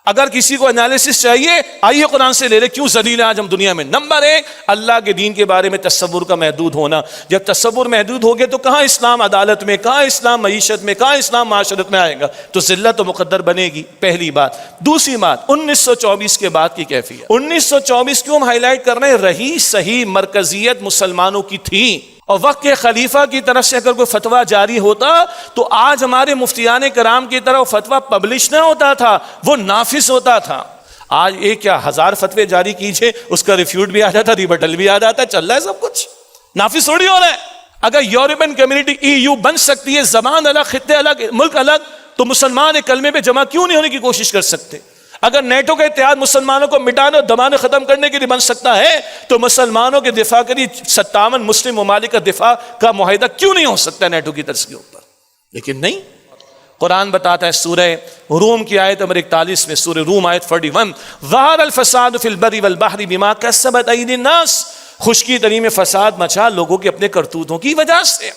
اگر کسی کو انالیسس چاہیے آئیے قرآن سے لے لے کیوں ذلیل ہے آج ہم دنیا میں۔ نمبر 1 اللہ کے دین کے بارے میں تصور کا محدود ہونا۔ جب تصور محدود ہوگے تو کہاں اسلام عدالت میں، کہاں اسلام معیشت میں، کہاں اسلام معاشرت میں آئے گا، تو ذلت تو مقدر بنے گی، پہلی بات۔ دوسری بات 1924 کے بعد کی کیفیت۔ 1924 کیوں ہم ہائی لائٹ کر رہے ہیں؟ رہی صحیح مرکزیت مسلمانوں کی تھی، اور وقت کے خلیفہ کی طرف سے اگر کوئی فتویٰ جاری ہوتا تو آج ہمارے مفتیان کرام کی طرح فتویٰ پبلش نہ ہوتا تھا، وہ نافذ ہوتا تھا۔ آج ایک کیا 1000 فتوے جاری کیجئے، اس کا ریفیوٹ بھی آ جاتا، ریبٹل بھی آ جاتا، چل رہا ہے سب کچھ، نافذ تھوڑی ہو رہا ہے۔ اگر یورپین کمیونٹی EU بن سکتی ہے، زبان الگ، خطے الگ، ملک الگ، تو مسلمان ایک کلمے پہ جمع کیوں نہیں ہونے کی کوشش کر سکتے؟ اگر نیٹو کا اتحاد مسلمانوں کو مٹانے اور دبانے ختم کرنے کے لیے بن سکتا ہے تو مسلمانوں کے دفاع کے لیے 57 مسلم ممالک کا دفاع کا معاہدہ کیوں نہیں ہو سکتا نیٹو کی طرز کے اوپر؟ لیکن نہیں، قرآن بتاتا ہے سورہ روم کی آیت نمبر 41 میں، سورہ روم آیت 41، ظہر الفساد فی البر والبحر بما کسبت ایدی الناس، خشکی تری میں فساد مچا لوگوں کے اپنے کرتوتوں کی وجہ سے۔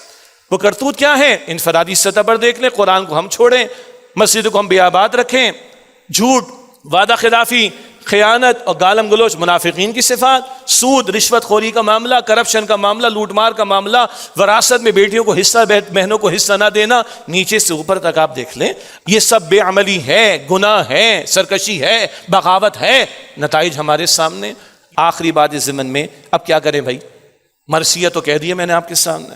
وہ کرتوت کیا ہے؟ انفرادی سطح پر دیکھ لیں، قرآن کو ہم چھوڑیں، مسجد کو ہم بے آباد رکھیں، جھوٹ، وعدہ خلافی، خیانت اور گالم گلوچ منافقین کی صفات، سود، رشوت خوری کا معاملہ، کرپشن کا معاملہ، لوٹ مار کا معاملہ، وراثت میں بیٹیوں کو حصہ، بہنوں کو حصہ نہ دینا، نیچے سے اوپر تک آپ دیکھ لیں، یہ سب بے عملی ہے، گناہ ہے، سرکشی ہے، بغاوت ہے، نتائج ہمارے سامنے۔ آخری بات اس ضمن میں، اب کیا کریں بھائی؟ مرثیہ تو کہہ دیا میں نے آپ کے سامنے،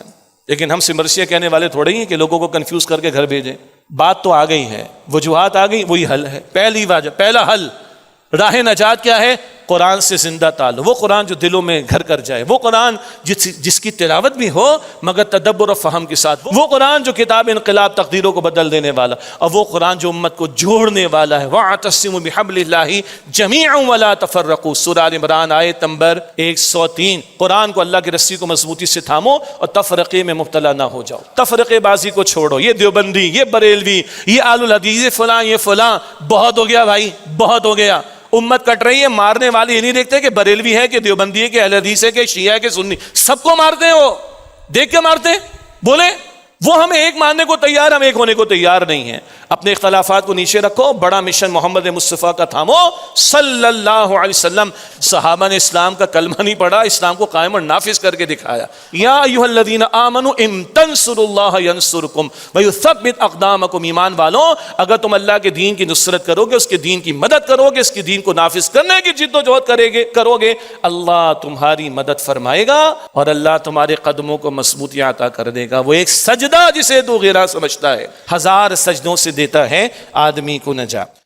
لیکن ہم سے مرثیہ کہنے والے تھوڑے ہی ہیں کہ لوگوں کو کنفیوز کر کے گھر بھیجیں۔ بات تو آ گئی ہے، وجوہات آ گئی، وہی حل ہے۔ پہلا حل، راہ نجات کیا ہے؟ قرآن سے زندہ تعلق، وہ قرآن جو دلوں میں گھر کر جائے، وہ قرآن جس کی تلاوت بھی ہو مگر تدبر و فہم کے ساتھ، وہ قرآن جو کتاب انقلاب تقدیروں کو بدل دینے والا، اور وہ قرآن جو امت کو جوڑنے والا ہے۔ وَاعْتَصِمُوا بِحَبْلِ اللَّهِ جَمِيعًا وَلَا تَفَرَّقُوا، سورہ آل عمران آیت نمبر 103۔ قرآن کو، اللہ کی رسی کو مضبوطی سے تھامو اور تفرقے میں مبتلا نہ ہو جاؤ، تفرقے بازی کو چھوڑو، یہ دیوبندی، یہ بریلوی، یہ آل الحدیث، یہ فلاں، یہ فلاں، بہت ہو گیا بھائی، بہت ہو گیا۔ امت کٹ رہی ہے، مارنے والے یہ نہیں دیکھتے کہ بریلوی ہے کہ دیوبندی ہے کہ اہل حدیث ہے کہ شیعہ ہے کہ سنی، سب کو مارتے ہیں، وہ دیکھ کے مارتے ہیں۔ بولے وہ ہمیں ایک ماننے کو تیار، ہم ایک ہونے کو تیار نہیں ہیں۔ اپنے اختلافات کو نیچے رکھو، بڑا مشن محمد مصطفیٰ کا تھامو صلی اللہ علیہ وسلم۔ صحابہ نے اسلام کا کلمہ نہیں پڑھا، اسلام کو قائم اور نافذ کر کے دکھایا۔ یا ایھا الذین آمنوا ان تنصروا اللہ ینصرکم ویثبت اقدامکم، ایمان والوں اگر تم اللہ کے دین کی نصرت کرو گے، اس کے دین کی مدد کرو گے، اس کے دین کو نافذ کرنے کی جد و جہد کرو گے، اللہ تمہاری مدد فرمائے گا اور اللہ تمہارے قدموں کو مضبوطی عطا کر دے گا۔ وہ ایک سجدہ جسے تو غیرہ سمجھتا ہے، 1000 سجدوں سے دیتا ہے آدمی کو نجات۔